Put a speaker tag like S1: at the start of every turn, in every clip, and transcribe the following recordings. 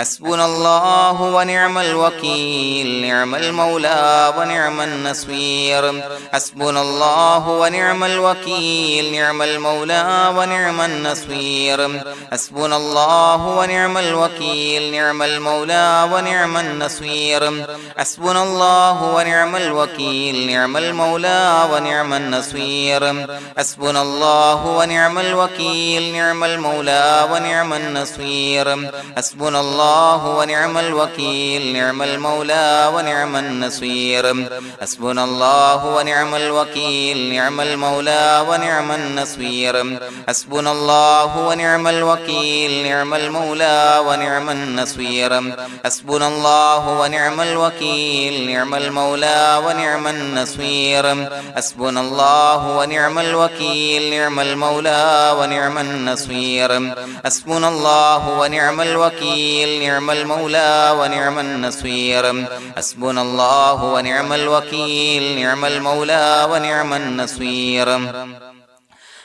S1: حسبنا الله ونعم الوكيل نعم المولى ونعم النصير حسبنا الله ونعم الوكيل نعم المولى ونعم النصير حسبنا الله ونعم الوكيل نعم المولى ونعم النصير حسبنا الله ونعم الوكيل نعم المولى ونعم النصير حسبنا الله ونعم الوكيل نعم المولى ونعم النصير حسبنا الله ونعم الوكيل نعم المولى ونعم النصير حسبنا الله ونعم الوكيل نعم المولى ونعم النصير حسبنا الله ونعم الوكيل نعم المولى ونعم النصير حسبنا الله ونعم الوكيل نعم المولى ونعم النصير حسبنا الله ونعم الوكيل نعم المولى ونعم النصير حسبنا الله ونعم الوكيل نعم المولى ونعم النصير حسبنا الله ونعم الوكيل نعم المولى ونعم النصير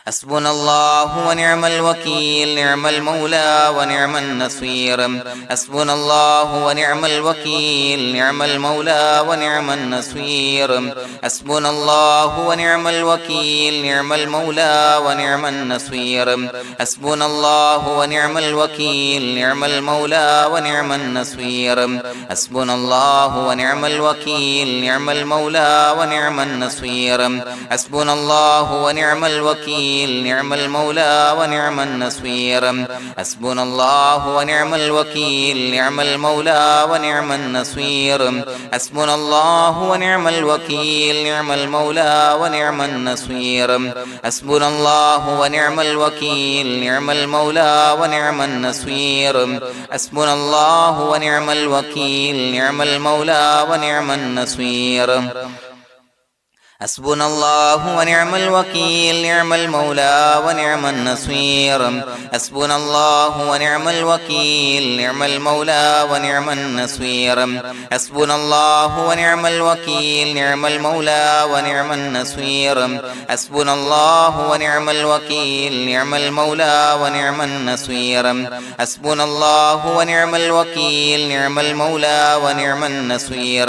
S1: حسبنا الله ونعم الوكيل نعم المولى ونعم النصير حسبنا الله ونعم الوكيل نعم المولى ونعم النصير حسبنا الله ونعم الوكيل نعم المولى ونعم النصير حسبنا الله ونعم الوكيل نعم المولى ونعم النصير حسبنا الله ونعم الوكيل نعم المولى ونعم النصير حسبنا الله ونعم الوكيل نعم المولى ونعم النصير حسبنا الله ونعم الوكيل نعم المولى ونعم النصير حسبنا الله ونعم الوكيل نعم المولى ونعم النصير حسبنا الله ونعم الوكيل نعم المولى ونعم النصير حسبنا الله ونعم الوكيل نعم المولى ونعم النصير حسبنا الله ونعم الوكيل نعم المولى ونعم النصير حسبنا الله ونعم الوكيل نعم المولى ونعم النصير حسبنا الله ونعم الوكيل نعم المولى ونعم النصير حسبنا الله ونعم الوكيل نعم المولى ونعم النصير حسبنا الله ونعم الوكيل نعم المولى ونعم النصير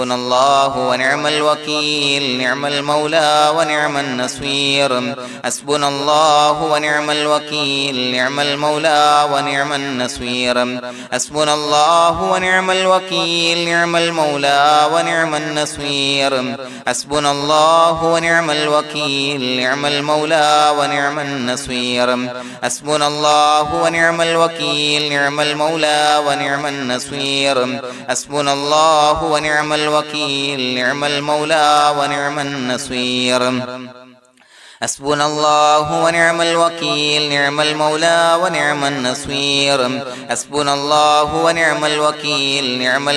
S1: حسبنا الله ونعم الوكيل نعم المولى ونعم النصير حسبنا الله ونعم الوكيل نعم المولى ونعم النصير حسبنا الله ونعم الوكيل نعم المولى ونعم النصير حسبنا الله ونعم الوكيل نعم المولى ونعم النصير حسبنا الله ونعم الوكيل نعم المولى ونعم النصير حسبنا الله ونعم الوكيل نعم المولى ونعم النصير حسبنا الله ونعم الوكيل نعم المولى ونعم النصير حسبنا الله ونعم الوكيل نعم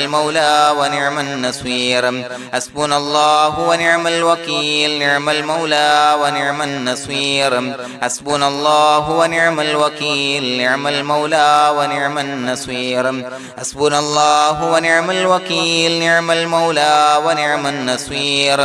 S1: المولى ونعم النصير حسبنا الله ونعم الوكيل نعم المولى ونعم النصير حسبنا الله ونعم الوكيل نعم المولى ونعم النصير حسبنا الله ونعم الوكيل نعم المولى ونعم النصير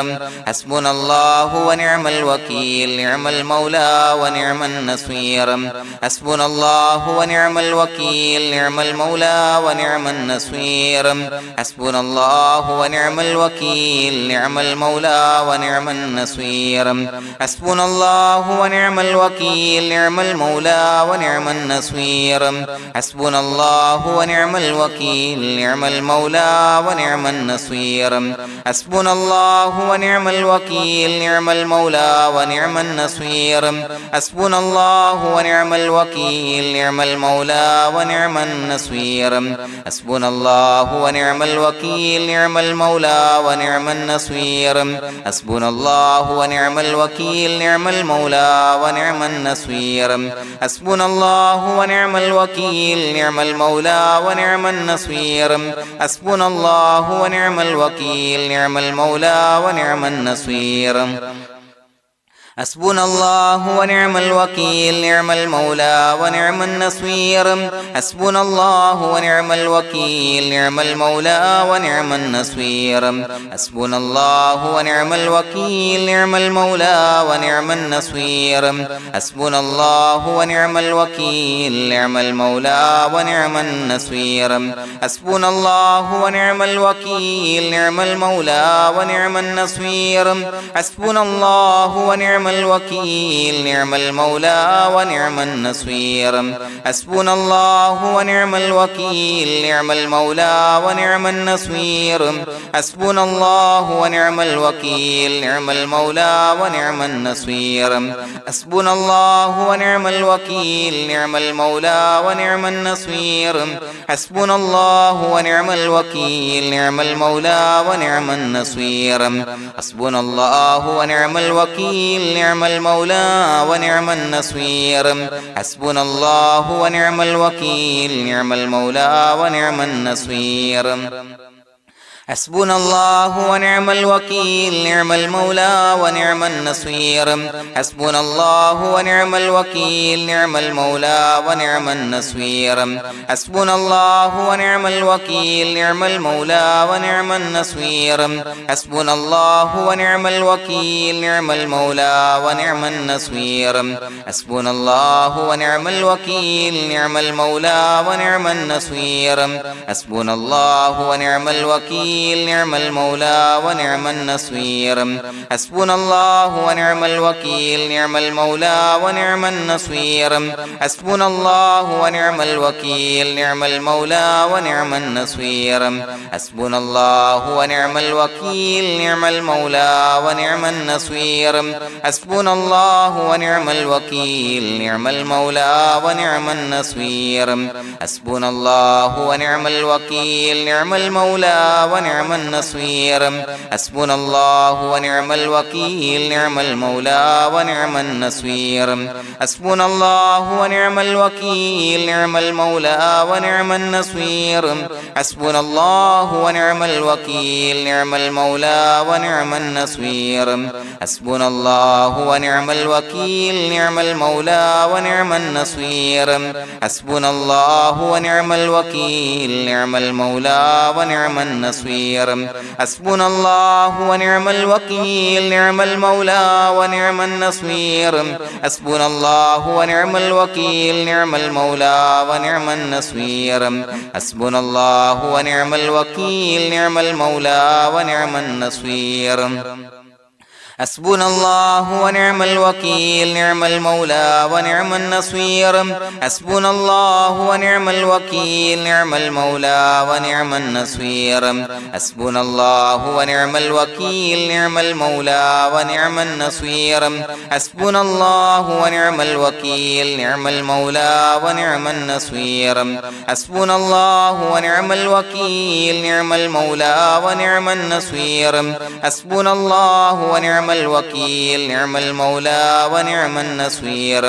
S1: حسبنا الله ونعم الوكيل نعم المولى ونعم النصير حسبنا الله ونعم الوكيل نعم المولى ونعم النصير حسبنا الله ونعم الوكيل نعم المولى ونعم النصير حسبنا الله ونعم الوكيل نعم المولى ونعم النصير حسبنا الله ونعم الوكيل نعم المولى ونعم النصير حسبنا الله ونعم الوكيل نعم المولى ونعم النصير حسبنا الله ونعم الوكيل نعم المولى ونعم النصير حسبنا الله ونعم الوكيل نعم المولى ونعم النصير حسبنا الله ونعم الوكيل نعم المولى ونعم النصير حسبنا الله ونعم الوكيل نعم المولى ونعم النصير حسبنا الله ونعم الوكيل نعم المولى ونعم النصير حسبنا الله ونعم الوكيل نعم المولى ونعم النصير حسبنا الله ونعم الوكيل نعم المولى ونعم النصير حسبنا الله ونعم الوكيل نعم المولى ونعم النصير حسبنا الله ونعم الوكيل نعم المولى ونعم النصير حسبنا الله ونعم الوكيل نعم المولى ونعم النصير حسبنا الله ونعم الوكيل نعم المولى ونعم النصير حسبنا الله ونعم الوكيل نعم المولى ونعم النصير حسبنا الله ونعم الوكيل نعم المولى ونعم النصير حسبنا الله ونعم الوكيل نعم المولى ونعم النصير حسبنا الله ونعم الوكيل نعم المولى ونعم النصير حسبنا الله ونعم الوكيل نعم المولى ونعم النصير حسبنا الله ونعم الوكيل نعم المولى ونعم النصير حسبنا الله ونعم الوكيل نعم المولى ونعم النصير حسبنا الله ونعم الوكيل نعم المولى ونعم النصير حسبنا الله ونعم الوكيل نعم المولى ونعم النصير حسبنا الله ونعم الوكيل نعم المولى ونعم النصير حسبنا الله ونعم الوكيل نعم المولى ونعم النصير حسبنا الله ونعم الوكيل نعم المولى ونعم النصير حسبنا الله ونعم الوكيل نعم المولى ونعم النصير حسبنا الله ونعم الوكيل نعم المولى ونعم النصير حسبنا الله ونعم الوكيل نعم المولى ونعم النصير حسبنا الله ونعم الوكيل نعم المولى ونعم النصير حسبنا الله ونعم الوكيل نعم المولى ونعم النصير حسبنا الله ونعم الوكيل نعم المولى ونعم النصير حسبنا الله ونعم الوكيل نعم المولى ونعم النصير حسبنا الله ونعم الوكيل نعم المولى ونعم النصير حسبنا الله ونعم الوكيل نعم المولى ونعم النصير حسبنا الله ونعم الوكيل نعم المولى ونعم النصير حسبنا الله ونعم الوكيل نعم المولى ونعم النصير حسبنا الله ونعم الوكيل نعم المولى ونعم النصير حسبنا الله ونعم الوكيل نعم المولى ونعم النصير حسبنا الله ونعم الوكيل نعم المولى ونعم النصير حسبنا الله ونعم الوكيل نعم المولى ونعم النصير حسبنا الله ونعم الوكيل نعم المولى ونعم النصير حسبنا الله ونعم الوكيل نعم المولى ونعم النصير حسبنا الله ونعم الوكيل نعم المولى ونعم النصير حسبنا الله ونعم الوكيل نعم المولى ونعم النصير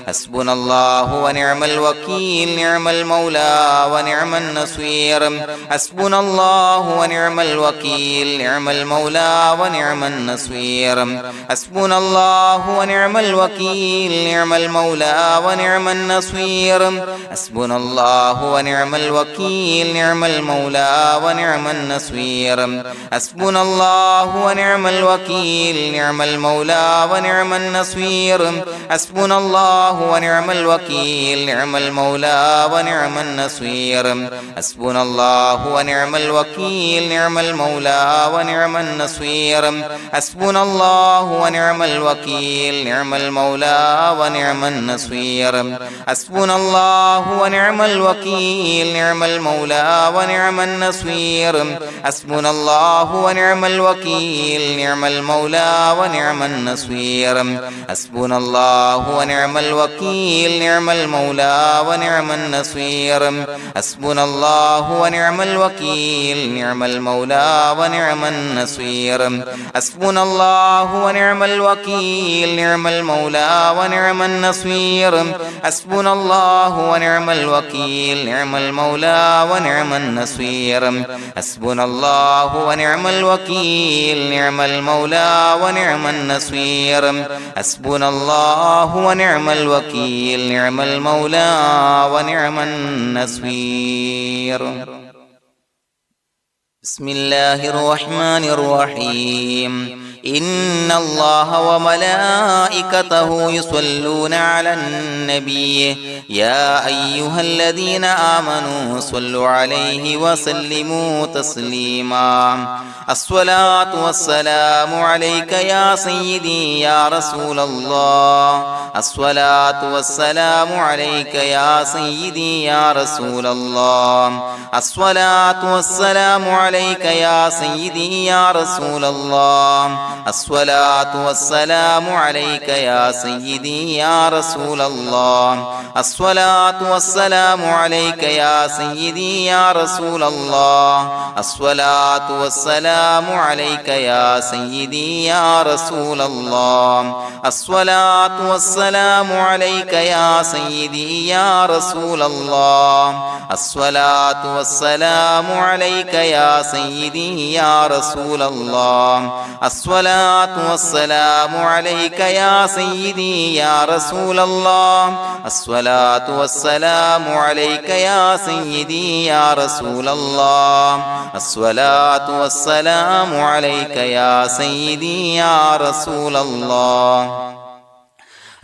S1: حسبنا الله ونعم الوكيل نعم المولى ونعم النصير حسبنا الله ونعم الوكيل نعم المولى ونعم النصير حسبنا الله ونعم الوكيل نعم المولى ونعم النصير حسبنا الله ونعم الوكيل نعم المولى ونعم النصير حسبنا الله ونعم الوكيل نعم المولى ونعم النصير حسبنا الله ونعم الوكيل نعم المولى ونعم النصير حسبنا الله ونعم الوكيل نعم المولى ونعم النصير حسبنا الله ونعم الوكيل نعم المولى ونعم النصير حسبنا الله ونعم الوكيل نعم المولى ونعم النصير حسبنا الله ونعم الوكيل نعم المولى ونعم النصير حسبنا الله ونعم الوكيل نعم المولى ونعم النصير حسبنا الله ونعم الوكيل نعم المولى ونعم النصير حسبنا الله ونعم الوكيل نعم المولى ونعم النصير حسبنا الله ونعم الوكيل نعم المولى ونعم النصير حسبنا الله ونعم الوكيل نعم المولى ونعم النصير حسبنا الله ونعم الوكيل نعم المولى ونعم النصير بسم الله الرحمن الرحيم إن الله وملائكته يصلون على النبي يا أيها الذين آمنوا صلوا عليه وسلموا تسليما الصلاة والسلام عليك يا سيدي يا رسول الله الصلاة والسلام عليك يا سيدي يا رسول الله الصلاة والسلام عليك يا سيدي يا رسول الله الصلاة والسلام عليك يا سيدي يا رسول الله الصلاة والسلام عليك يا سيدي يا رسول الله الصلاة والسلام عليك يا سيدي يا رسول الله الصلاة والسلام عليك يا سيدي يا رسول الله الصلاة والسلام عليك يا سيدي يا رسول الله الصلاة والسلام عليك يا سيدي يا رسول الله الصلاة والسلام عليك يا سيدي يا رسول الله الصلاة والسلام عليك يا سيدي يا رسول الله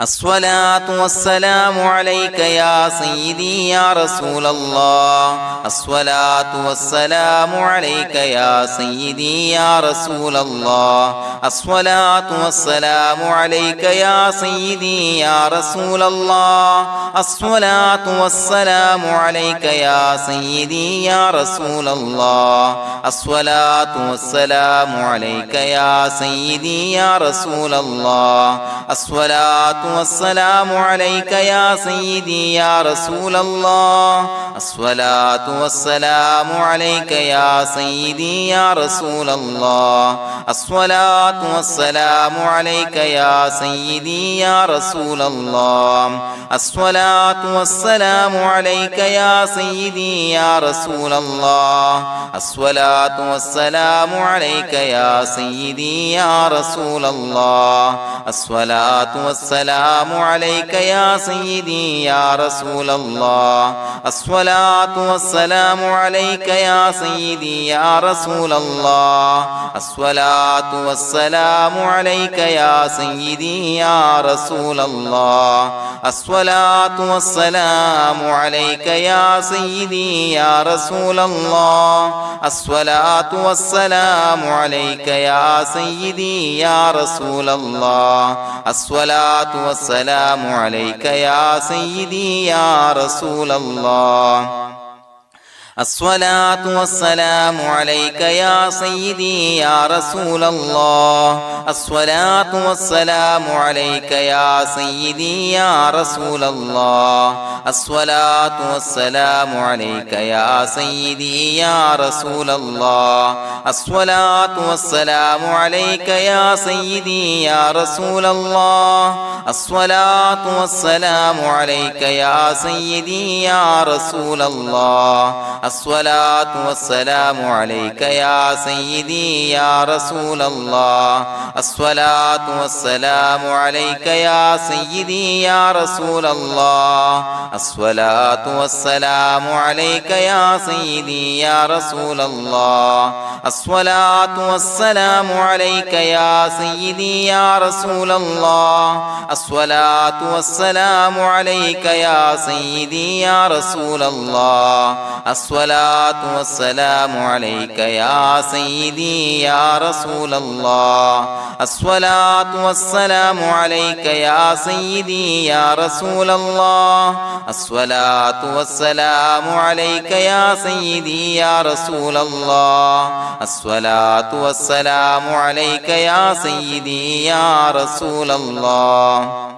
S1: الصلاة والسلام عليك يا سيدي يا رسول الله الصلاة والسلام عليك يا سيدي يا رسول الله الصلاة والسلام عليك يا سيدي يا رسول الله الصلاة والسلام عليك يا سيدي يا رسول الله الصلاة والسلام عليك يا سيدي يا رسول الله الصلاة والسلام عليك يا سيدي يا رسول الله الصلاة والسلام عليك يا سيدي يا رسول الله الصلاة والسلام عليك يا سيدي يا رسول الله الصلاة والسلام عليك يا سيدي يا رسول الله الصلاة والسلام عليك يا سيدي يا رسول الله الصلاة والسلام عليك يا سيدي يا رسول الله الصلاة والسلام عليك يا سيدي يا رسول الله الصلاة والسلام عليك يا سيدي يا رسول الله الصلاة والسلام عليك يا سيدي يا رسول الله الصلاة والسلام عليك يا سيدي يا رسول الله الصلاة والسلام عليك يا سيدي يا رسول الله الصلاة والسلام عليك يا سيدي يا رسول الله الصلاة والسلام عليك يا سيدي يا رسول الله الصلاة والسلام عليك يا سيدي يا رسول الله الصلاة والسلام عليك يا سيدي يا رسول الله الصلاة والسلام عليك يا سيدي يا رسول الله الصلاة والسلام عليك يا سيدي يا رسول الله الصلاة والسلام عليك يا سيدي يا رسول الله الصلاة والسلام عليك يا سيدي يا رسول الله الصلاة والسلام عليك يا سيدي يا رسول الله الصلاة والسلام عليك يا سيدي يا رسول الله الصلاة والسلام عليك يا سيدي يا رسول الله الصلاة والسلام عليك يا سيدي يا رسول الله الصلاة والسلام عليك يا سيدي يا رسول الله الصلاة والسلام عليك يا سيدي يا رسول الله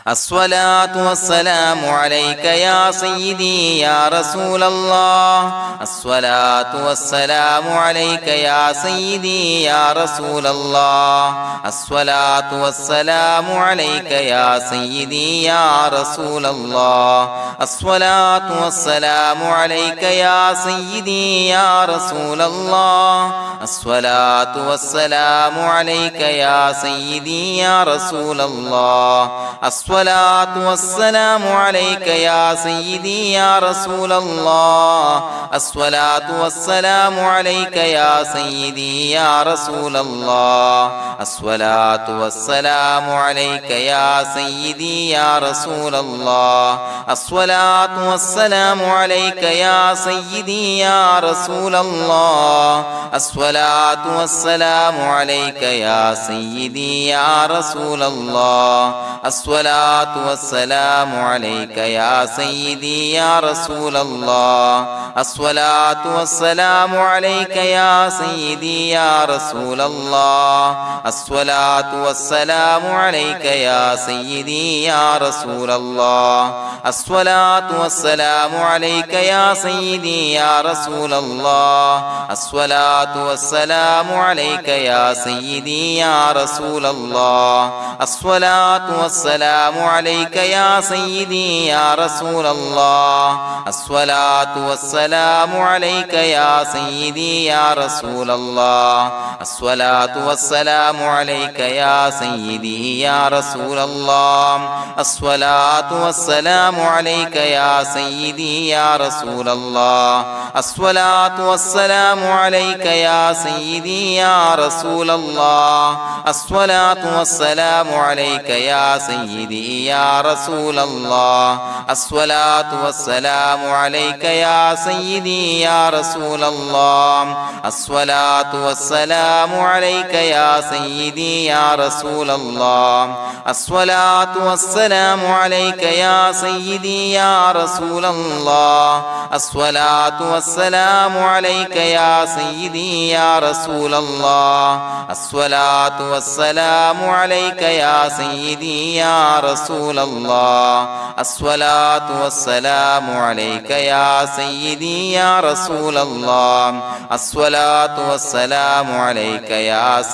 S1: الصلاة والسلام عليك يا سيدي يا رسول الله الصلاة والسلام عليك يا سيدي يا رسول الله الصلاة والسلام عليك يا سيدي يا رسول الله الصلاة والسلام عليك يا سيدي يا رسول الله الصلاة والسلام عليك يا سيدي يا رسول الله الصلاة والسلام عليك يا سيدي يا رسول الله الصلاة والسلام عليك يا سيدي يا رسول الله الصلاة والسلام عليك يا سيدي يا رسول الله الصلاة والسلام عليك يا سيدي يا رسول الله الصلاة والسلام عليك يا سيدي يا رسول الله الصلاة والسلام عليك يا سيدي يا رسول الله الصلاة والسلام عليك يا سيدي يا رسول الله الصلاة والسلام عليك يا سيدي يا رسول الله الصلاة والسلام عليك يا سيدي يا رسول الله الصلاة والسلام عليك يا سيدي يا رسول الله الصلاة والسلام عليك يا سيدي يا رسول الله الصلاة والسلام عليك يا سيدي يا رسول الله الصلاة والسلام عليك يا سيدي يا رسول الله الصلاة والسلام عليك يا سيدي يا رسول الله الصلاة والسلام عليك يا سيدي يا رسول الله الصلاة والسلام عليك يا سيدي يا رسول الله الصلاة والسلام عليك يا سيدي يا رسول الله الصلاة والسلام عليك يا سيدي يا رسول الله الصلاة والسلام عليك يا سيدي يا رسول الله الصلاة والسلام عليك يا سيدي يا رسول الله الصلاة والسلام عليك يا سيدي يا رسول الله الصلاة والسلام عليك يا سيدي يا رسول الله الصلاة والسلام عليك يا سيدي يا رسول الله الصلاة والسلام عليك يا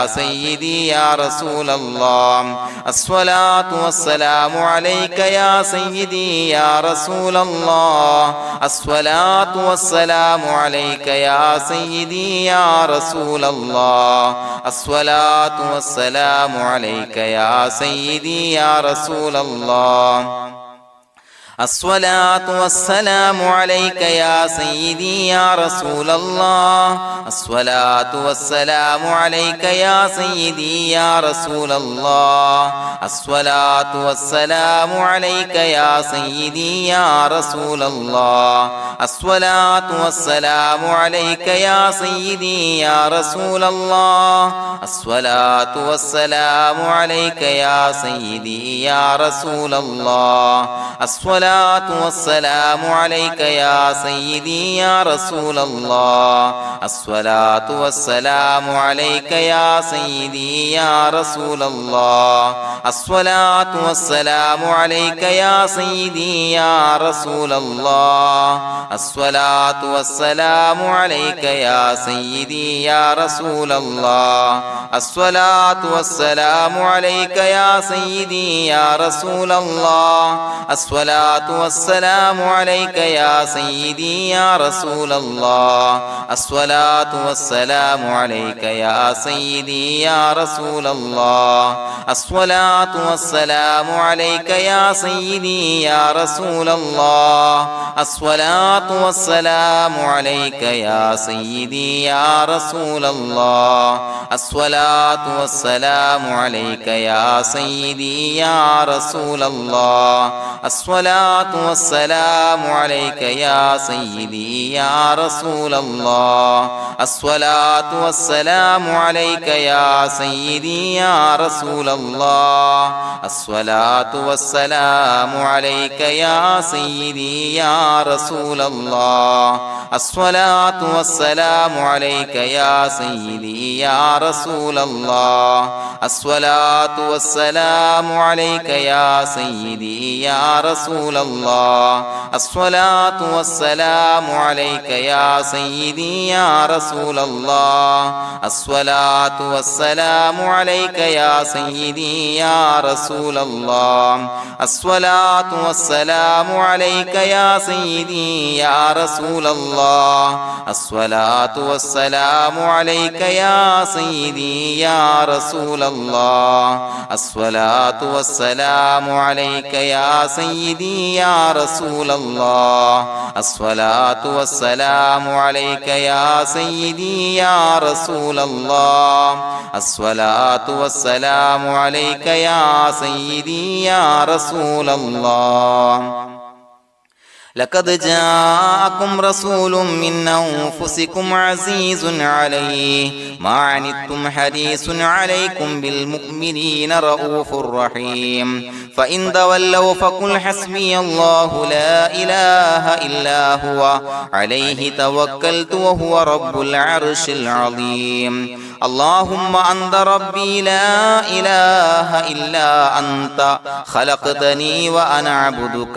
S1: سيدي يا رسول الله الصلاة والسلام عليك يا سيدي يا رسول الله الصلاة والسلام عليك يا سيدي يا رسول الله الصلاة والسلام عليك يا سيدي يا رسول الله الصلاة والسلام عليك يا سيدي يا رسول الله الصلاة والسلام عليك يا سيدي يا رسول الله الصلاة والسلام عليك يا سيدي يا رسول الله الصلاة والسلام عليك يا سيدي يا رسول الله الصلاة والسلام عليك يا سيدي يا رسول الله الصلاة والسلام عليك يا سيدي يا رسول الله الصلاة والسلام عليك يا سيدي يا رسول الله الصلاة والسلام عليك يا سيدي يا رسول الله الصلاة والسلام عليك يا سيدي يا رسول الله الصلاة والسلام عليك يا سيدي يا رسول الله الصلاة والسلام عليك يا سيدي يا رسول الله الصلاة والسلام عليك يا سيدي يا رسول الله الصلاة والسلام عليك يا سيدي يا رسول الله الصلاة والسلام عليك يا سيدي يا رسول الله الصلاة والسلام عليك يا سيدي يا رسول الله الصلاة الصلاة والسلام عليك يا سيدي يا رسول الله الصلاة والسلام عليك يا سيدي يا رسول الله الصلاة والسلام عليك يا سيدي يا رسول الله الصلاة والسلام عليك يا سيدي يا رسول الله الصلاة والسلام عليك يا سيدي يا رسول الله الصلاة والسلام عليك يا سيدي يا رسول الله الصلاة والسلام عليك يا سيدي يا رسول الله الصلاة والسلام عليك يا سيدي يا رسول الله الصلاة والسلام عليك يا سيدي يا رسول الله الصلاة والسلام عليك يا سيدي يا رسول الله الصلاة والسلام عليك يا سيدي يا رسول الله الصلاة والسلام عليك يا سيدي يا رسول الله لقد جاءكم رسول من أنفسكم عزيز عليه ما عنتم حريص عليكم بالمؤمنين رؤوف رحيم فإن تولوا فقل حسبي الله لا إله إلا هو عليه توكلت وهو رب العرش العظيم اللهم أنت ربي لا إله إلا أنت خلقتني وأنا عبدك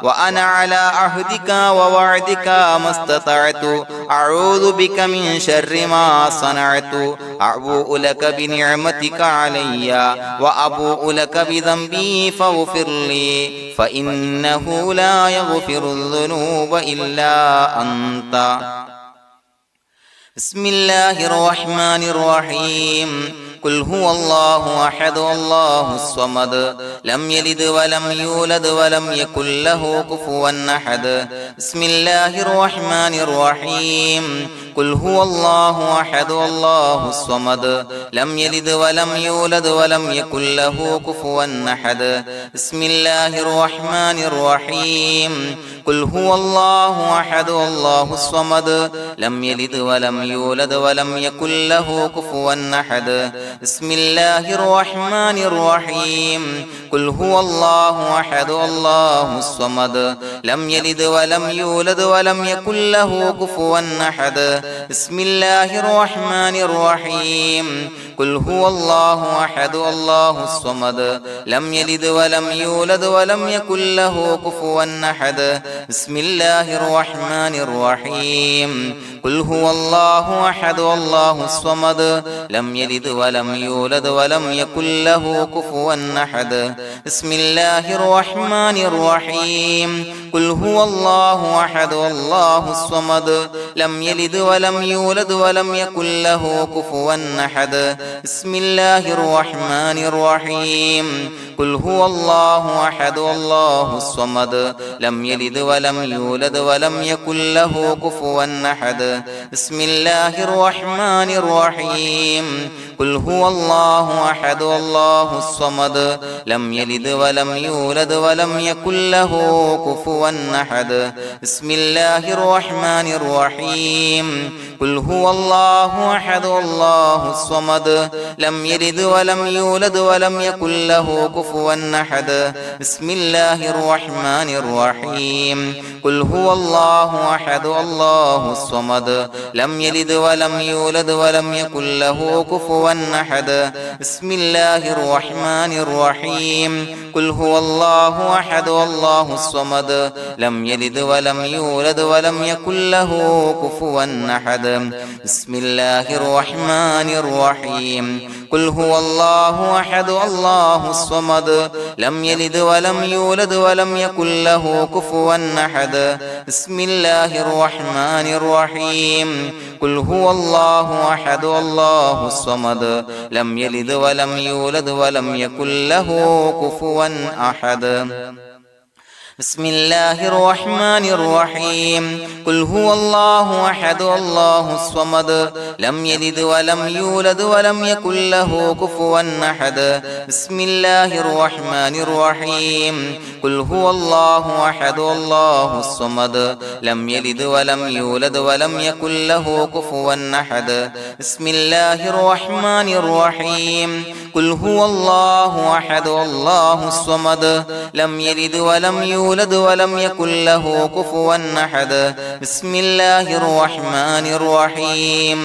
S1: وأنا على عهدك ووعدك ما استطعت أعوذ بك من شر ما صنعت أبوء لك بنعمتك علي وأبوء لك بذنبي فاغفر لي فإنه لا يغفر الذنوب إلا أنت بسم الله الرحمن الرحيم قل هو الله أحد الله الصمد لم يلد ولم يولد ولم يكن له كفوا أحد بسم الله الرحمن الرحيم قل هو الله أحد الله الصمد لم يلد ولم يولد ولم يكن له كفوا أحد بسم الله الرحمن الرحيم قل هو الله أحد الله الصمد لم يلد ولم يولد ولم يكن له كفوا أحد بسم الله الرحمن الرحيم قل هو الله أحد الله الصمد لم يلد ولم يولد ولم يكن له كفوا أحد بسم الله الرحمن الرحيم قل هو الله أحد الله الصمد لم يلد ولم يولد ولم يكن له كفوا أحد بسم الله الرحمن الرحيم قل هو الله أحد الله الصمد لم يلد ولم يولد ولم يكن له كفوا أحد بسم الله الرحمن الرحيم قل هو الله أحد الله الصمد لم يلد ولم يولد ولم يكن له كفوا أحد بسم الله الرحمن الرحيم قل هو الله أحد الله الصمد لم يلد ولم يولد ولم يكن له كفوا أحد بسم الله الرحمن الرحيم قل هو الله أحد الله الصمد لم يلد ولم يولد ولم يكن له كفوا أحد بسم الله الرحمن الرحيم قل هو الله أحد الله الصمد لم يلد ولم يولد ولم يكن له كفوا أحد بسم الله الرحمن الرحيم قل هو الله أحد الله الصمد لم يلد ولم يولد ولم يكن له كفوا أحد بسم الله الرحمن الرحيم قل هو الله أحد الله الصمد لم يلد ولم يولد ولم يكن له كفوا أحد بسم الله الرحمن الرحيم قل هو الله أحد الله الصمد لم يلد ولم يولد ولم يكن له كفوا أحد بسم الله الرحمن الرحيم قل هو الله أحد الله الصمد لم يلد ولم يولد ولم يكن له كفوا أحد بسم الله الرحمن الرحيم قل هو الله أحد الله الصمد لم يلد ولم يولد ولم يكن له كفوا أحد بسم الله الرحمن الرحيم قل هو الله أحد الله الصمد لم يلد ولم يولد ولم يكن له كفوا أحد بسم الله الرحمن الرحيم قل هو الله أحد الله الصمد لم يلد ولم يولد ولم يكن له كفوا أحد بسم الله الرحمن الرحيم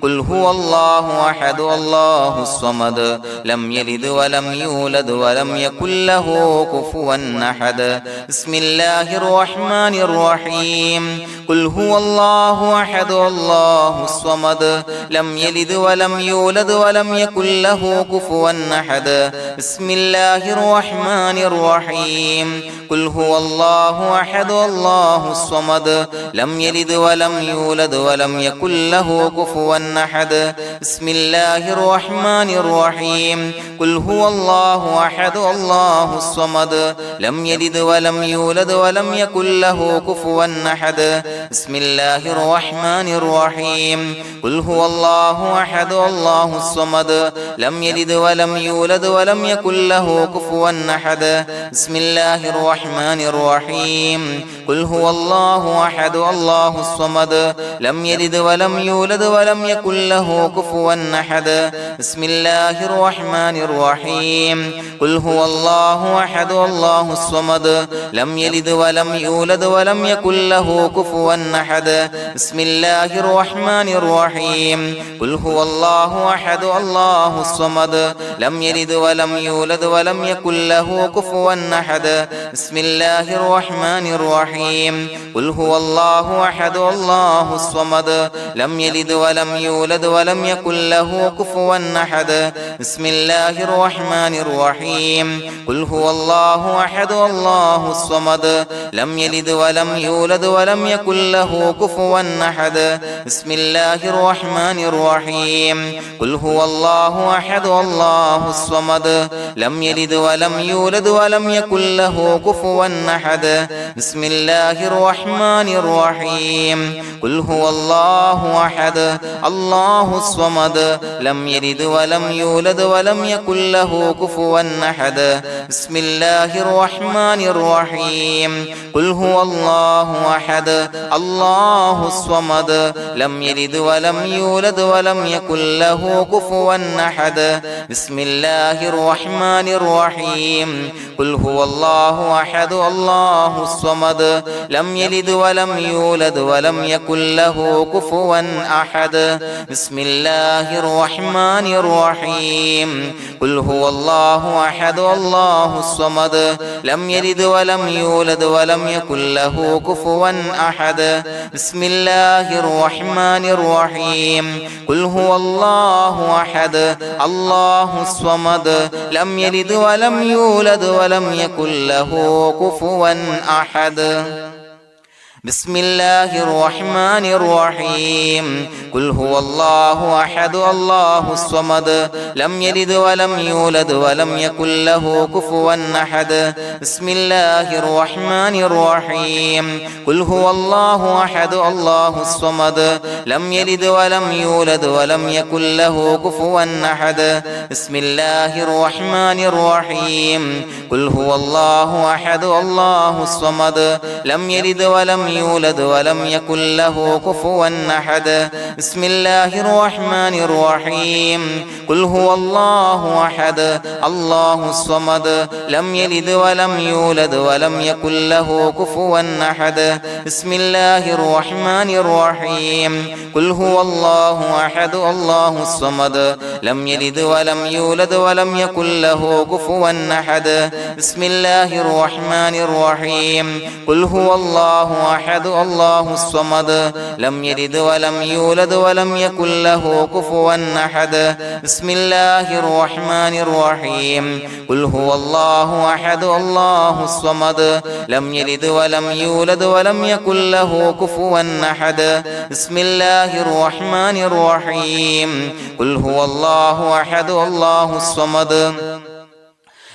S1: قل هو الله أحد الله الصمد لم يلد ولم يولد ولم يكن له كفوا أحد بسم الله الرحمن الرحيم قل هو الله أحد الله الصمد لم يلد ولم يولد ولم يكن له كفوا أحد بسم الله الرحمن الرحيم قل هو الله أحد الله الصمد لم يلد ولم يولد ولم يكن له كفوا أحد بسم الله الرحمن الرحيم قل هو الله أحد الله الصمد لم يلد ولم يولد ولم يكن له كفوا أحد بسم الله الرحمن الرحيم قل هو الله أحد الله الصمد لم يلد ولم يولد ولم يكن له كفوا أحد بسم الله الرحمن الرحيم قل هو الله أحد الله الصمد لم يلد ولم يولد ولم يكن له كفوا أحد بسم الله الرحمن الرحيم قل هو الله أحد الله الصمد لم يلد ولم يولد ولم يكن له كفوا أحد بسم الله الرحمن الرحيم قل هو الله أحد الله الصمد لم يلد ولم يولد ولم يكن له كفوا أحد بسم الله الرحمن الرحيم قل هو الله أحد الله الصمد لم يلد ولم يولد ولم يكن له كفوا أحد بسم الله الرحمن الرحيم قل هو الله أحد الله الصمد لم يلد ولم يولد ولم يكن له كفوا أحد بسم الله الرحمن الرحيم قل هو الله أحد الله الصمد لم يلد ولم يولد ولم يكن له كفوا أحد بسم الله الرحمن الرحيم قل هو الله أحد الله الصمد لم يلد ولم يولد ولم يكن له كفوا أحد بسم الله الرحمن الرحيم قل هو الله أحد الله الصمد لم يلد ولم يولد ولم يكن له كفوا أحد بسم الله الرحمن الرحيم قل هو الله أحد الله الصمد لم يلد ولم يولد ولم يكن له كفوا أحد بسم الله الرحمن الرحيم قل هو الله أحد الله الصمد لم يلد ولم يولد ولم يكن له كفوا أحد بسم الله الرحمن الرحيم قل هو الله أحد الله الصمد لم يلد ولم يولد ولم يكن له كفوا أحد بسم الله الرحمن الرحيم قل هو الله أحد الله الصمد لم يلد ولم يولد ولم يكن له كفوا أحد بسم الله الرحمن الرحيم قل هو الله أحد الله الصمد لم يلد ولم يولد ولم يكن له كفوا أحد بسم الله الرحمن الرحيم قل هو الله أحد الله الصمد لم يلد ولم يولد ولم يكن له كفوا أحد بسم الله الرحمن الرحيم قل هو الله أحد الله الصمد لم يلد ولم يولد ولم يكن له كفوا أحد بسم الله الرحمن الرحيم قل هو الله أحد الله الصمد لم يلد ولم يولد ولم يكن له كفوا أحد بسم الله الرحمن الرحيم قل هو الله أحد الله الصمد لم يلد ولم يولد ولم يكن له كفوا أحد بسم الله الرحمن الرحيم قل هو الله أحد الله الصمد لم يلد ولم يولد ولم يكن له كفوا أحد بسم الله الرحمن الرحيم قل هو الله أحد الله الصمد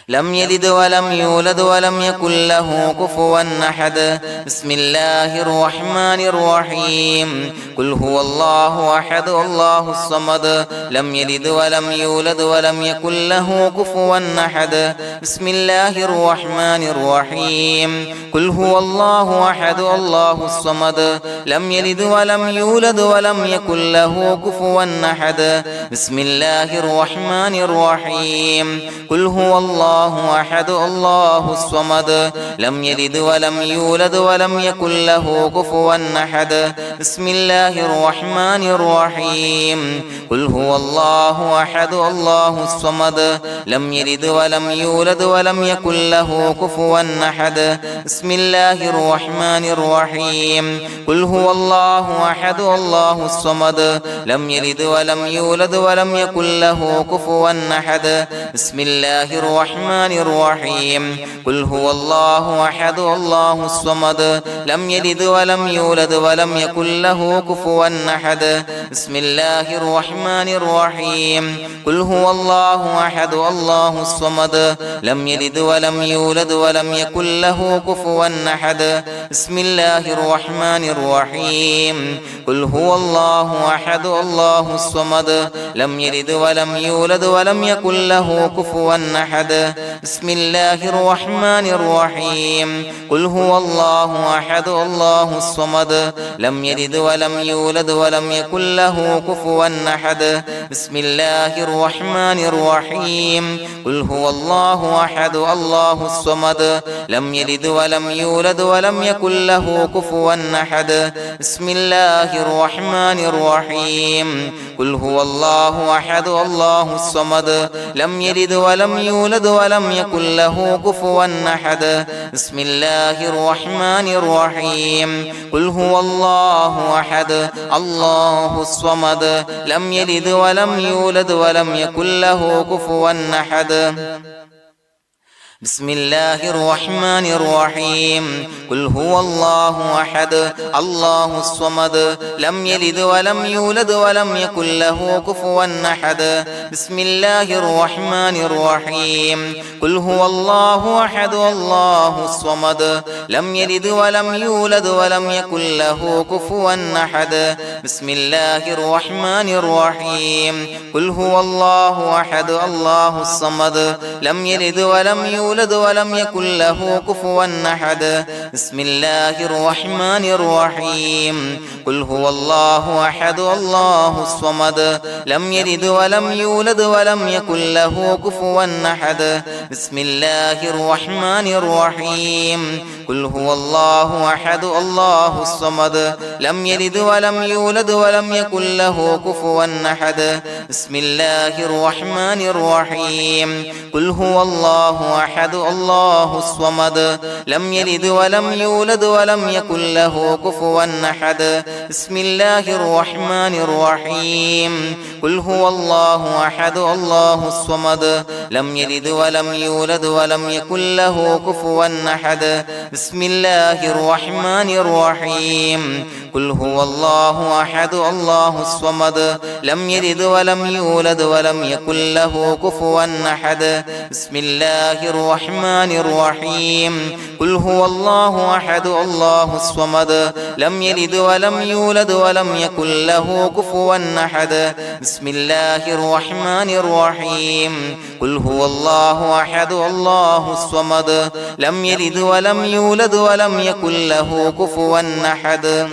S1: لم يلد ولم يولد ولم يكن له كفوا أحد بسم الله الرحمن الرحيم قل هو الله أحد الله الصمد لم يلد ولم يولد ولم يكن له كفوا أحد بسم الله الرحمن الرحيم قل هو الله أحد الله الصمد لم يلد ولم يولد ولم يكن له كفوا أحد بسم الله الرحمن الرحيم قل هو الله أحد الله الصمد لم يلد ولم يولد ولم يكن له كفوا أحد بسم الله الرحمن الرحيم قل هو الله أحد الله الصمد لم يلد ولم يولد ولم يكن له كفوا أحد بسم الله الرحمن الرحيم قل هو الله أحد الله الصمد لم يلد ولم يولد ولم يكن له كفوا أحد بسم الله الرحمن الرحيم قل هو الله أحد الله الصمد لم يلد ولم يولد ولم يكن له كفوا أحد بسم الله الرحمن الرحيم قل هو الله أحد الله الصمد لم يلد ولم يولد ولم يكن له كفوا أحد بسم الله الرحمن الرحيم قل هو الله أحد الله الصمد لم يلد ولم يولد ولم يكن له كفوا أحد بسم الله الرحمن الرحيم قل هو الله أحد الله الصمد لم يلد ولم يولد ولم يكن له كفوا أحد بسم الله الرحمن الرحيم قل هو الله أحد الله الصمد لم يلد ولم يولد ولم يكن له كفوا أحد بسم الله الرحمن الرحيم قل هو الله أحد الله الصمد لم يلد ولم يولد ولم يكن له كفوا أحد بسم الله الرحمن الرحيم قل هو الله أحد الله الصمد لم يلد ولم يولد ولم يكن له كفوا أحد بسم الله الرحمن الرحيم قل هو الله أحد الله الصمد لم يلد ولم يولد ولم يكن له كفوا أحد بسم الله الرحمن الرحيم قل هو الله أحد الله الصمد لم يلد ولم يولد ولم يكن له كفوا أحد بسم الله الرحمن الرحيم قل هو الله أحد الله الصمد لم يلد ولم يولد ولم يكن له كفوا أحد بسم الله الرحمن الرحيم قل هو الله أحد الله الصمد لم يلد ولم يولد ولم يكن له كفوا أحد بسم الله الرحمن الرحيم قل هو الله أحد الله الصمد لم يلد ولم يولد ولم يكن له كفوا أحد بسم الله الرحمن الرحيم قل هو الله أحد الله الصمد لم يلد ولم يولد ولم يكن له كفوا أحد بسم الله الرحمن الرحيم قل هو الله أحد الله الصمد لم يلد ولم يولد ولم يكن له كفوا أحد بسم الله الرحمن الرحيم قل هو الله أحد الله الصمد لم يلد ولم يولد ولم يكن له كفوا أحد بسم الله الرحمن الرحيم قل هو الله أحد الله الصمد لم يلد ولم يولد ولم يكن له كفوا أحد بسم الله الرحمن الرحيم قل هو الله أحد الله الصمد لم يلد ولم يولد ولم يكن له كفوا أحد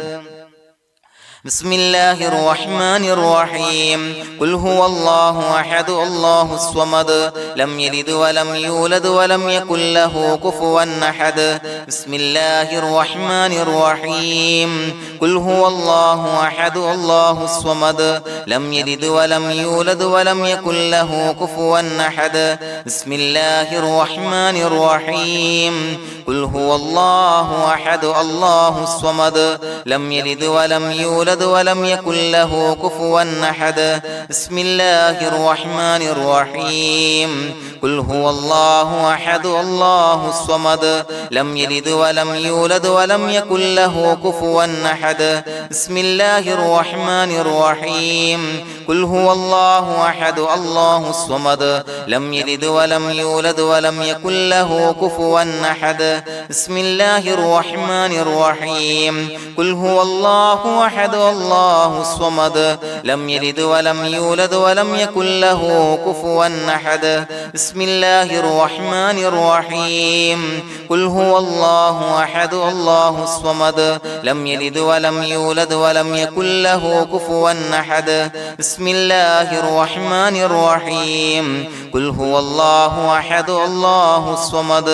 S1: بسم الله الرحمن الرحيم قل هو الله أحد الله الصمد لم يلد ولم يولد ولم يكن له كفوا أحد بسم الله الرحمن الرحيم قل هو الله أحد الله الصمد لم يلد ولم يولد ولم يكن له كفوا أحد بسم الله الرحمن الرحيم قل هو الله أحد الله الصمد لم يلد ولم يولد يولد ولم يكن له كفوا أحد بسم الله الرحمن الرحيم قل هو الله أحد الله الصمد لم يلد ولم يولد ولم يكن له كفوا أحد بسم الله الرحمن الرحيم قل هو الله أحد الله الصمد لم يلد ولم يولد ولم يكن له كفوا أحد بسم الله الرحمن الرحيم قل هو الله أحد الله الصمد لم يلد ولم يولد ولم يكن له كفوا أحد بسم الله الرحمن الرحيم قل هو الله أحد الله الصمد لم يلد ولم يولد ولم يكن له كفوا أحد بسم الله الرحمن الرحيم قل هو الله أحد الله الصمد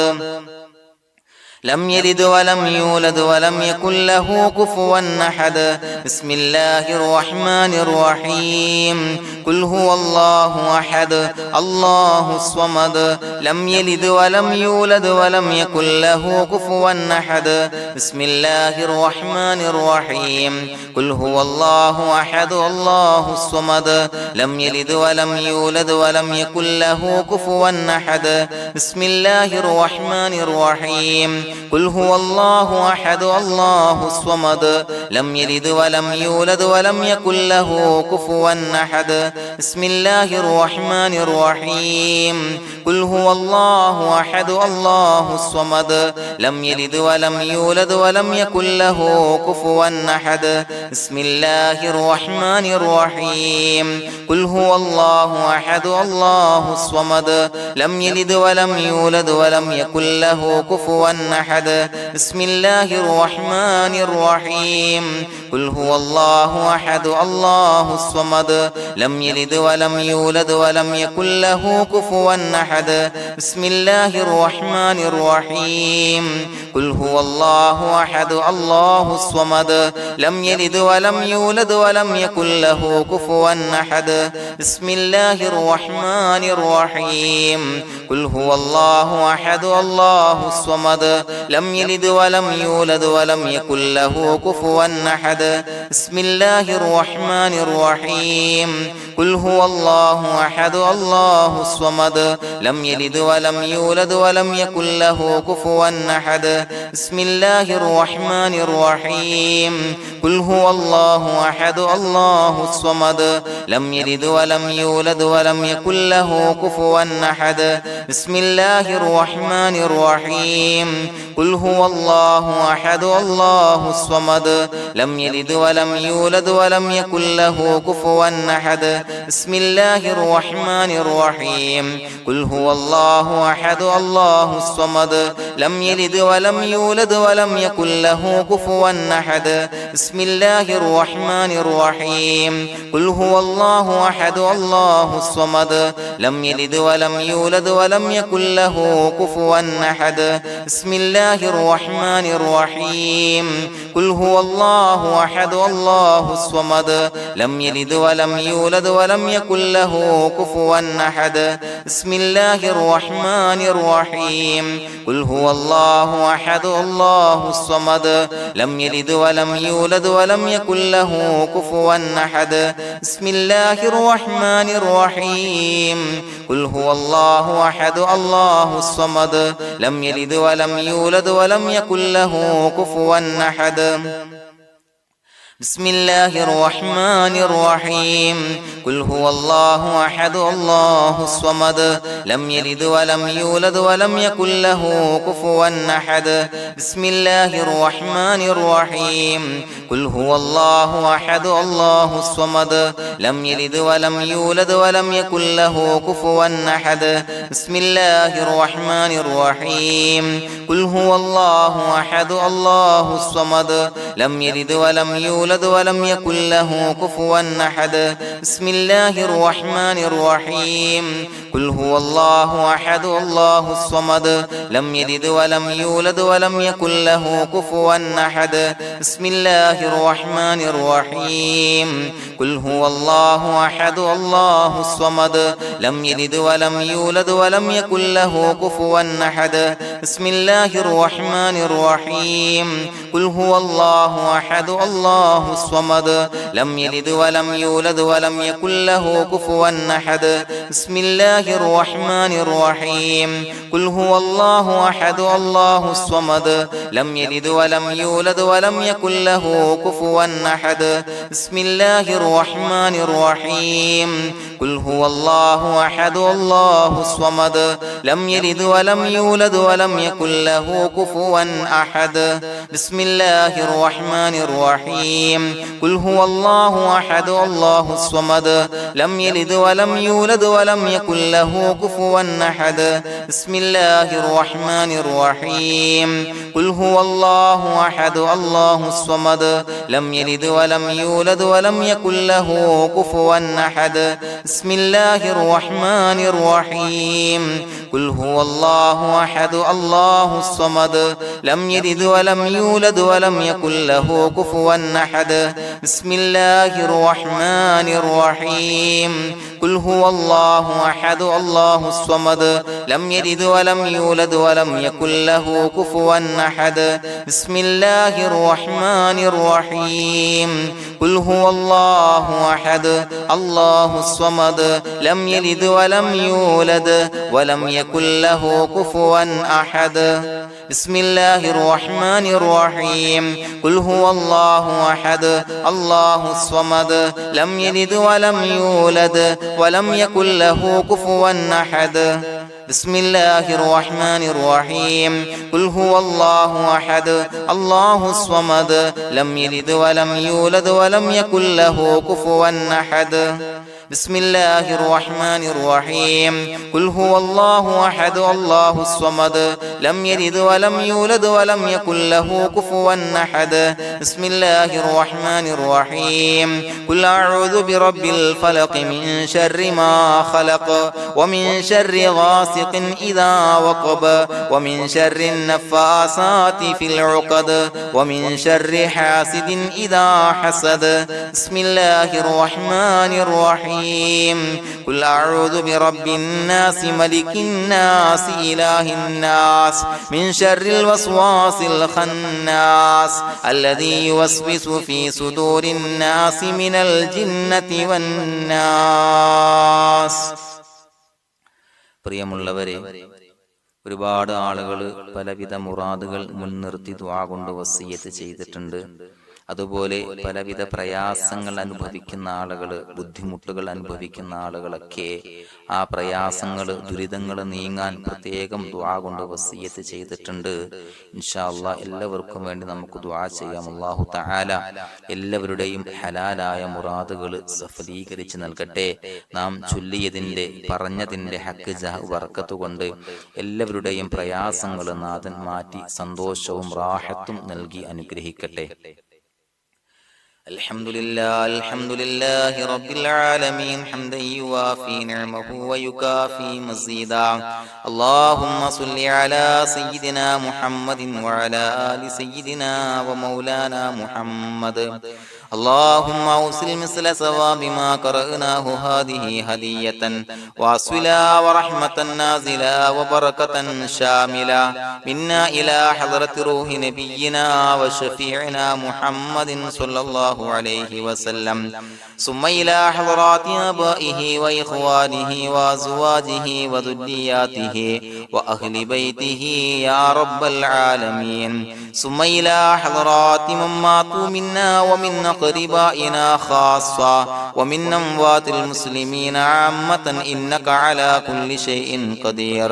S1: لم يلد ولم يولد ولم يكن له كفوا أحد بسم الله الرحمن الرحيم قل هو الله أحد الله الصمد لم يلد ولم يولد ولم يكن له كفوا أحد بسم الله الرحمن الرحيم قل هو الله أحد الله الصمد لم يلد ولم يولد ولم يكن له كفوا أحد بسم الله الرحمن الرحيم قل هو الله أحد الله الصمد لم يلد ولم يولد ولم يكن له كفوا أحد بسم الله الرحمن الرحيم قل هو الله أحد الله الصمد لم يلد ولم يولد ولم يكن له كفوا أحد بسم الله الرحمن الرحيم قل هو الله أحد الله الصمد لم يلد ولم يولد ولم يكن له كفوا أحد بسم الله الرحمن الرحيم قل هو الله أحد الله الصمد لم يلد ولم يولد ولم يكن له كفوا أحد بسم الله الرحمن الرحيم قل هو الله أحد الله الصمد لم يلد ولم يولد ولم يكن له كفوا أحد بسم الله الرحمن الرحيم قل هو الله أحد الله الصمد لم يلد ولم يولد ولم يكن له كفوا أحد بسم الله الرحمن الرحيم قل هو الله أحد الله الصمد لم يلد ولم يولد ولم يكن له كفوا أحد بسم الله الرحمن الرحيم قل هو الله أحد الله الصمد لم يلد ولم يولد ولم يكن له كفوا أحد بسم الله الرحمن الرحيم قل هو الله أحد الله الصمد لم يلد ولم يولد ولم يكن له كفوا أحد بسم الله الرحمن الرحيم قل هو الله أحد الله الصمد لم يلد ولم يولد ولم يكن له كفوا أحد بسم الله الرحمن الرحيم قل هو الله أحد الله الصمد لم يلد ولم يولد ولم يكن له كفوا أحد بسم الله الرحمن الرحيم قل هو الله أحد الله الصمد لم يلد ولم يولد ولم يكن له كفوا أحد بسم الله الرحمن الرحيم قل هو الله أحد الله الصمد لم يلد ولم يولد ولم يكن له كفوا أحد بسم الله الرحمن الرحيم قل هو الله أحد الله الصمد لم يلد ولم يولد ولم يكن له كفوا أحد بسم الله الرحمن الرحيم قل هو الله أحد الله الصمد لم يلد ولم يولد ولم يكن له كفوا أحد بسم الله الرحمن الرحيم قل هو الله أحد الله الصمد لم يلد ولم يولد ولم يكن له كفوا أحد بسم الله الرحمن الرحيم قل هو الله أحد الله الصمد لم يلد ولم يولد ولم يكن له كفوا أحد بسم الله الرحمن الرحيم قل هو الله أحد الله الصمد لم يلد ولم يولد ولم يكن له كفوا أحد بسم الله الرحمن الرحيم قل هو الله أحد الله الصمد لم يلد ولم يولد ولم يكن له كفوا أحد بسم الله الرحمن الرحيم قل هو الله الله أحد الله الصمد لم يلد ولم يولد ولم يكن له كفوا أحد بسم الله الرحمن الرحيم قل هو الله أحد الله الصمد لم يلد ولم يولد ولم يكن له كفوا أحد بسم الله الرحمن الرحيم قل هو الله أحد الله الصمد لم يلد ولم يولد ولم يكن له كفوا أحد بسم الله الرحمن الرحيم قل هو الله أحد الله الصمد لم يلد ولم يولد ولم يكن له كفوا أحد بسم الله الرحمن الرحيم قل هو الله أحد الله الصمد لم يلد ولم يولد ولم يكن له كفوا أحد بسم الله الرحمن الرحيم قل هو الله أحد الله الصمد لم يلد ولم يولد ولم يكن له كفوا أحد بسم الله الرحمن الرحيم قل هو الله أحد الله الصمد لم يلد ولم يولد ولم يكن له كفوا أحد بسم الله الرحمن الرحيم قل هو الله أحد الله الصمد لم يلد ولم يولد ولم يكن له كفوا أحد بسم الله الرحمن الرحيم قل هو الله أحد الله الصمد لم يلد ولم يولد ولم يكن له كفوا أحد بسم الله الرحمن الرحيم قل هو الله أحد الله الصمد لم يلد ولم يولد ولم يكن له كفوا أحد بسم الله الرحمن الرحيم قل هو الله أحد الله الصمد لم يلد ولم يولد ولم يكن له كفوا أحد بسم الله الرحمن الرحيم قل أعوذ برب الفلق من شر ما خلق ومن شر غاسق إذا وقب ومن شر النفاثات في العقد ومن شر حاسد إذا حسد بسم الله الرحمن الرحيم قل أعوذ برب الناس ملك الناس إله الناس من شر الوسواس الخناس الذي يوسوس في صدور الناس من الجنة والناس. പ്രിയമുള്ളവരെ, ഒരുപാട് ആളുകൾ പലവിധ മുറാദുകൾ മുൻനിർത്തി ദുആ കൊണ്ട് വസിയ്യത്ത് ചെയ്തിട്ടുണ്ട്. അതുപോലെ പലവിധ പ്രയാസങ്ങൾ അനുഭവിക്കുന്ന ആളുകൾ, ബുദ്ധിമുട്ടുകൾ അനുഭവിക്കുന്ന ആളുകളൊക്കെ ആ പ്രയാസങ്ങൾ, ദുരിതങ്ങൾ നീങ്ങാൻ പ്രത്യേകം ദുആ കൊണ്ട് വസിയ്യത്ത് ചെയ്തിട്ടുണ്ട്. ഇൻഷാ അല്ലാഹ് എല്ലാവർക്കും വേണ്ടി നമുക്ക് ദുആ ചെയ്യാം. അല്ലാഹു തആല എല്ലാവരുടെയും ഹലാലായ മുറാദുകൾ സഫലീകരിച്ച് നൽകട്ടെ. നാം ചൊല്ലിയതിന്റെ, പറഞ്ഞതിന്റെ ഹക്ക് ജാഹ് ബർക്കത്ത് കൊണ്ട് എല്ലാവരുടെയും പ്രയാസങ്ങൾ നാഥൻ മാറ്റി സന്തോഷവും റാഹത്തും നൽകി അനുഗ്രഹിക്കട്ടെ. الحمد لله رب العالمين حمدا يوافي نعمه ويكافي مزيدا. اللهم صل على سيدنا محمد وعلى آل سيدنا ومولانا محمد. اللهم أوصل مثل ثواب ما قرأناه هذه هدية واصلا ورحمة نازلا وبركة شاملة منا إلى حضرة روح نبينا وشفيعنا محمد صلى الله عليه وسلم، ثم إلى حضرات آبائه وإخوانه وأزواجه وذرياته وأهل بيته يا رب العالمين، ثم إلى حضرات من ماتوا منا ومن أقربائنا خاصة ومن أموات المسلمين عامة إنك على كل شيء قدير،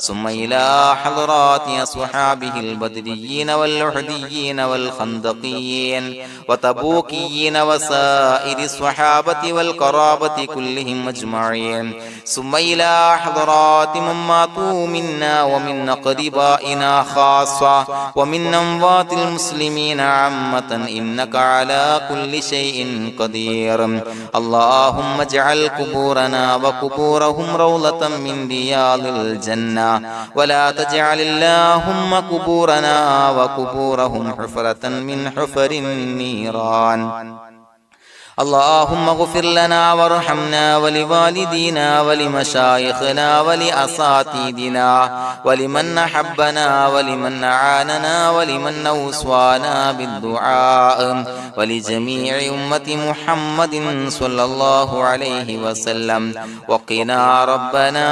S1: ثم إلى حضرات أصحابه البدريين والأحديين والخندقيين وتبوكيين وسائر الصحابة والقرابة كلهم أجمعين، ثم إلى حضرات من ماتوا منا ومن أقربائنا خاصة ومن أموات المسلمين عامة إنك على كل شيء قدير. اللهم اجعل قبورنا وقبورهم روضة من رياض الجنة، ولا تجعل اللهم قبورنا وقبورهم حفرة من حفر النيران. اللهم اغفر لنا وارحمنا ولوالدينا ولمشايخنا ولأساتذتنا ولمن أحبنا ولمن أعاننا ولمن أوصانا بالدعاء ولجميع أمة محمد صلى الله عليه وسلم وقنا ربنا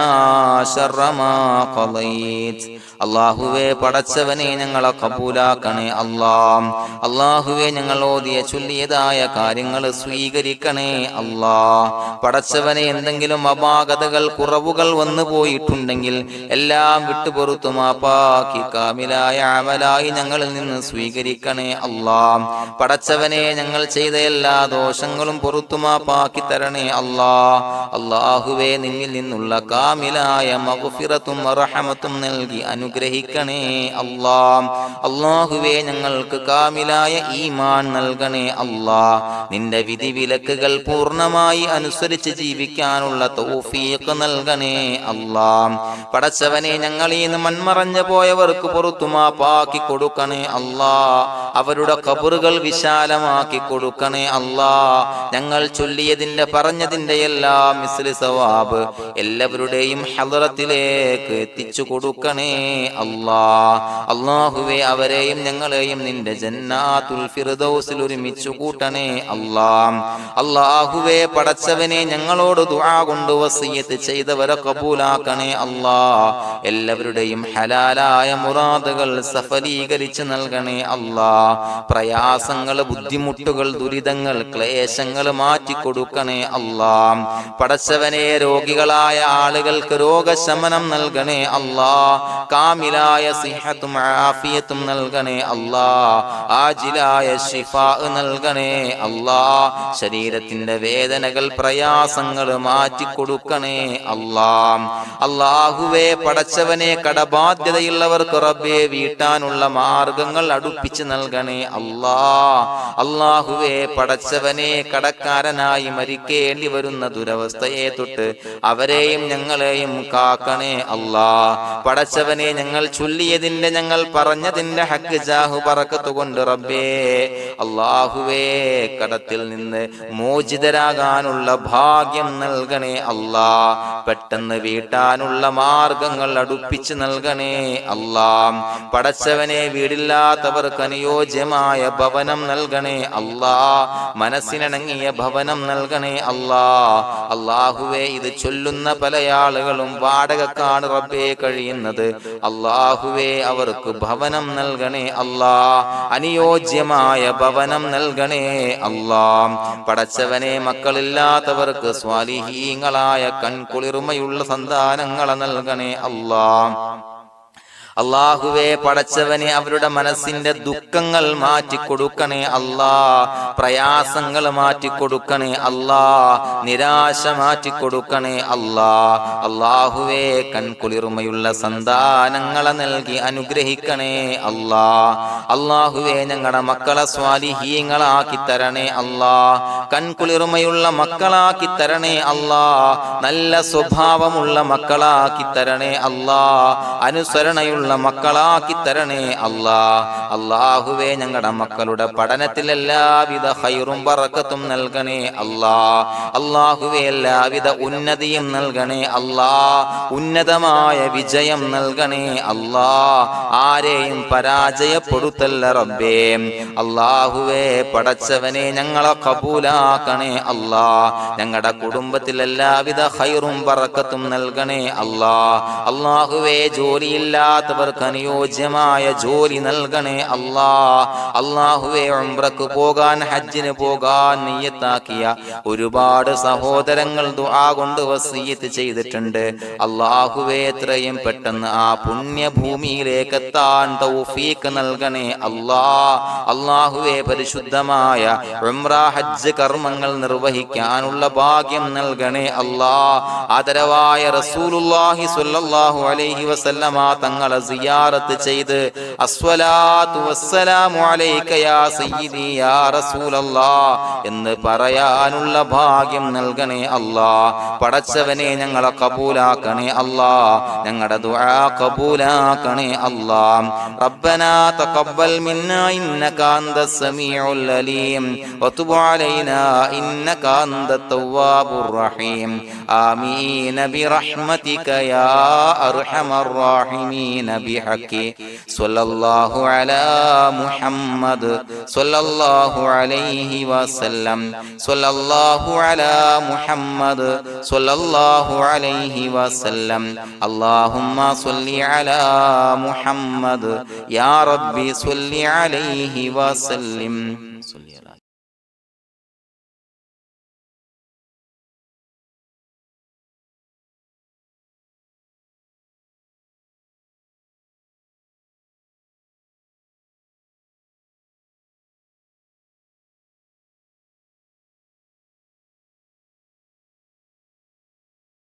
S1: شر ما قضيت. അള്ളാഹുവേ പടച്ചവനെ ഞങ്ങളെ കബൂലാക്കണേ അല്ലാഹ്. അള്ളാഹുവേ ഞങ്ങൾ ഓതിയ ചൊല്ലിയതായ കാര്യങ്ങൾ സ്വീകരിക്കണേ അല്ലാഹ്. പടച്ചവനെ എന്തെങ്കിലും അപാകതകൾ കുറവുകൾ വന്നു പോയിട്ടുണ്ടെങ്കിൽ എല്ലാം വിട്ടുപൊറുത്തു മാപ്പാക്കി കാമിലായ അമലായി ഞങ്ങളിൽ നിന്ന് സ്വീകരിക്കണേ അല്ലാഹ്. പടച്ചവനെ ഞങ്ങൾ ചെയ്ത എല്ലാ ദോഷങ്ങളും പൊറുത്തു മാപ്പാക്കി തരണേ അല്ലാഹ്. അള്ളാഹുവേ നിന്നിൽ നിന്നുള്ള കാമിലായ മഗ്ഫിറത്തും റഹമത്തും നൽകി അനുഗ്രഹിക്കണേ അല്ലാഹ്. അല്ലാഹുവേ ഞങ്ങൾക്ക് കാമിലായ ഈമാൻ നൽകണേ അല്ലാഹ്. നിന്റെ വിധി വിലക്കുകൾ പൂർണ്ണമായി അനുസരിച്ച് ജീവിക്കാനുള്ള തൗഫീഖ് നൽകണേ അല്ലാഹ്. പടച്ചവനെ ഞങ്ങളിൽ നിന്ന് മൺമറഞ്ഞു പോയവർക്ക് പുറത്തു മാപ്പാക്കി കൊടുക്കണേ അല്ലാഹ്. അവരുടെ ഖബറുകൾ വിശാലമാക്കി കൊടുക്കണേ അല്ലാഹ്. ഞങ്ങൾ ചൊല്ലിയതിന്റെ പറഞ്ഞതിന്റെ എല്ലാം മിസ്ലി സവാബ് എല്ലാവരുടെയും ഹളറത്തിലേക്ക് എത്തിച്ചു കൊടുക്കണേ അല്ലാഹ്. അല്ലാഹുവേ അവരെയും ഞങ്ങളെയും നിന്റെ ജന്നാത്തുൽ ഫിർദൗസിൽ ഒരുമിച്ചു കൂട്ടണേ അല്ലാഹ്. അല്ലാഹുവേ പടച്ചവനെ ഞങ്ങളോട് ദുആ കൊണ്ട് വസിയത്ത് ചെയ്തവരെ കബൂലാക്കണേ അല്ലാഹ്. എല്ലാവരുടെയും ഹലാലായ മുറാദുകൾ സഫലീകരിച്ച് നൽകണേ അല്ലാഹ്. പ്രയാസങ്ങൾ, ബുദ്ധിമുട്ടുകൾ, ദുരിതങ്ങൾ, ക്ലേശങ്ങൾ മാറ്റിക്കൊടുക്കണേ അല്ലാഹ്. പടച്ചവനെ രോഗികളായ ആളുകൾക്ക് രോഗശമനം നൽകണേ അല്ലാഹ്. കാമിലായ സിഹത്തും ആഫിയത്തും നൽകണേ അല്ലാഹ്. ആജിലായ ശിഫാ നൽകണേ അല്ലാഹ്. ശരീരത്തിന്റെ വേദനകൾ, പ്രയാസങ്ങൾ മാറ്റിക്കൊടുക്കണേ അല്ലാഹ്. അല്ലാഹുവേ പടച്ചവനെ കടബാധ്യതയുള്ളവർക്ക് റബ്ബേ വീട്ടാനുള്ള മാർഗങ്ങൾ അടുപ്പിച്ച് നൽകണേ അല്ലാഹ്. അല്ലാഹുവേ പടച്ചവനെ കടക്കാരനായി മരിക്കേണ്ടി വരുന്ന ദുരവസ്ഥയെ തൊട്ട് അവരെയും ഞങ്ങളെയും കാക്കണേ അല്ലാഹ്. പടച്ചവനെ ഞങ്ങൾ ചൊല്ലിയതിന്റെ, ഞങ്ങൾ പറഞ്ഞതിന്റെ ഹക്ക് ജാഹു ബറക്കത്ത് കൊണ്ട് റബ്ബേ അല്ലാഹുവേ കടത്തിൽ നിന്ന് മോചിതരാകാനുള്ള ഭാഗ്യം നൽകണേ അല്ലാഹ്. പെട്ടെന്ന് വീട്ടാനുള്ള മാർഗങ്ങൾ അടുപ്പിച്ച് നൽകണേ അല്ലാഹ്. പടച്ചവനെ വീടില്ലാത്തവർക്ക് അനുയോജ്യമായ ഭവനം നൽകണേ അല്ലാഹ്. മനസ്സിനിണങ്ങിയ ഭവനം നൽകണേ അല്ലാഹ്. അല്ലാഹുവേ ഇത് ചൊല്ലുന്ന പല ആളുകളും വാടകക്കാണ് റബ്ബേ കഴിയുന്നത്. അല്ലാഹുവേ അവർക്ക് ഭവനം നൽകണേ അല്ലാഹ്. അനുയോജ്യമായ ഭവനം നൽകണേ അല്ലാഹ്. പടച്ചവനെ മക്കളില്ലാത്തവർക്ക് സ്വാലിഹീങ്ങളായ കൺകുളിർമയുള്ള സന്താനങ്ങളെ നൽകണേ അല്ലാഹ്. അല്ലാഹുവേ പടച്ചവനെ അവരുടെ മനസ്സിന്റെ ദുഃഖങ്ങൾ മാറ്റിക്കൊടുക്കണേ അല്ലാഹ്. പ്രയാസങ്ങൾ മാറ്റിക്കൊടുക്കണേ അല്ലാഹ്. നിരാശ മാറ്റിക്കൊടുക്കണേ അല്ലാഹ്. അല്ലാഹുവേ കൺകുളിർമയുള്ള സന്താനങ്ങളെ നൽകി അനുഗ്രഹിക്കണേ അല്ലാഹ്. അല്ലാഹുവേ ഞങ്ങളുടെ മക്കളെ സ്വാലിഹീങ്ങളാക്കി തരണേ അല്ലാഹ്. കൺകുളിർമയുള്ള മക്കളാക്കി തരണേ അല്ലാഹ്. നല്ല സ്വഭാവമുള്ള മക്കളാക്കി തരണേ അല്ലാഹ്. അനുസരണയുള്ള മക്കളാക്കി തരണേ അല്ലാഹ്. അല്ലാഹുവേ ഞങ്ങളുടെ മക്കളുടെ പഠനത്തിൽ എല്ലാവിധ ഖൈറും ബറക്കത്തും നൽകണേ അല്ലാഹ്. അല്ലാഹുവേ എല്ലാവിധ ഉന്നതിയും നൽകണേ അല്ലാഹ്. ഉന്നതമായ വിജയം നൽകണേ അല്ലാഹ്. ആരെയും പരാജയപ്പെടുത്തല്ല റബ്ബേ. അല്ലാഹുവേ പടച്ചവനെ ഞങ്ങളെ കബൂലാക്കണേ അല്ലാഹ്. ഞങ്ങളുടെ കുടുംബത്തിൽ എല്ലാവിധ ഖൈറും ബറക്കത്തും നൽകണേ അല്ലാഹ്. അല്ലാഹുവേ ജോലിയില്ലാത്ത അനുയോജ്യമായ ജോലി നൽകണേ അല്ലാഹ്. അല്ലാഹുവേ ഉംറക്ക് പോകാൻ, ഹജ്ജിന് പോകാൻ നിയ്യത്താക്കിയ ഒരുപാട് സഹോദരങ്ങൾ ദുആ കൊണ്ട് വസിയത്ത് ചെയ്തിട്ടുണ്ട്. അല്ലാഹുവേ എത്രയും പെട്ടെന്ന് ആ പുണ്യഭൂമിയിലേക്ക് എത്താൻ തൗഫീഖ് നൽകണേ അല്ലാഹ്. അല്ലാഹുവേ പരിശുദ്ധമായ ഉംറ ഹജ്ജ് കർമ്മങ്ങൾ നിർവഹിക്കാനുള്ള ഭാഗ്യം നൽകണേ അല്ലാഹ്. ആദരവായ റസൂലുള്ളാഹി സ്വല്ലല്ലാഹു അലൈഹി വസല്ലമ തങ്ങളെ സിയാറത്ത് ചെയ്ത് അസ്സലാത്തു വസ്സലാമു അലൈക യാ സയ്യിദി യാ റസൂലല്ലാഹ് എന്ന് പറയാനുള്ള ഭാഗ്യം നൽകണേ അല്ലാഹ്. പടച്ചവനെ ഞങ്ങളെ കബൂലാക്കണേ അല്ലാഹ്, ഞങ്ങളുടെ ദുആ കബൂലാക്കണേ അല്ലാഹ്. റബ്ബനാ തഖബ്ബൽ മിന്നാ ഇന്നക അന്തസ് സമീഉൽ അലീം വതുബ് അലൈനാ ഇന്നക അന്തത് തവ്വാബുർ റഹീം. ആമീൻ ബിറഹ്മതിക യാ അർഹമർ റഹീമീൻ ബിഹഖി സ്വല്ലല്ലാഹു അലാ മുഹമ്മദ് സ്വല്ലല്ലാഹു അലൈഹി വസല്ലം സ്വല്ലല്ലാഹു അലാ മുഹമ്മദ് സ്വല്ലല്ലാഹു അലൈഹി വസല്ലം. അല്ലാഹുമ്മ സ്വല്ലി അലാ മുഹമ്മദ് യാ റബ്ബി സ്വല്ലി അലൈഹി വസല്ലം.